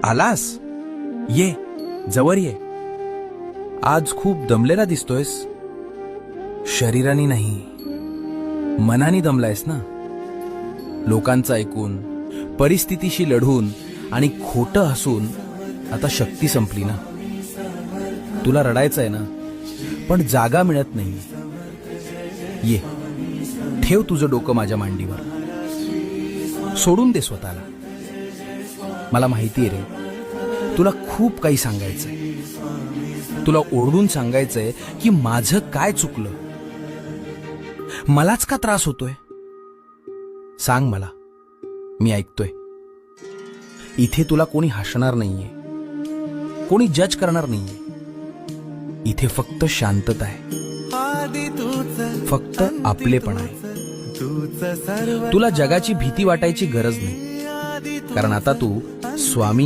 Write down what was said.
आलास? ये, जवळ ये. आज खूप दमलेला दिसतोयस. शरीराने नाही, मनाने दमलायस ना. लोकांचं ऐकून, परिस्थितीशी लढून आणि खोटं हसून आता शक्ती संपली ना. तुला रडायचं आहे ना, पण जागा मिळत नाही. ये, ठेव तुझं डोकं माझ्या मांडीवर. सोडून दे स्वतःला. मला माहिती आहे रे, तुला खूप काही सांगायचंय. तुला ओरडून सांगायचंय की माझं काय चुकलं, मलाच का त्रास होतोय. सांग मला, मी ऐकतोय. इथे तुला कोणी हसणार नाहीये, कोणी जज करणार नाहीये. इथे फक्त शांतता आहे, फक्त आपलेपण आहे. तुला जगाची भीती वाटायची गरज नाही, कारण आता तू स्वामी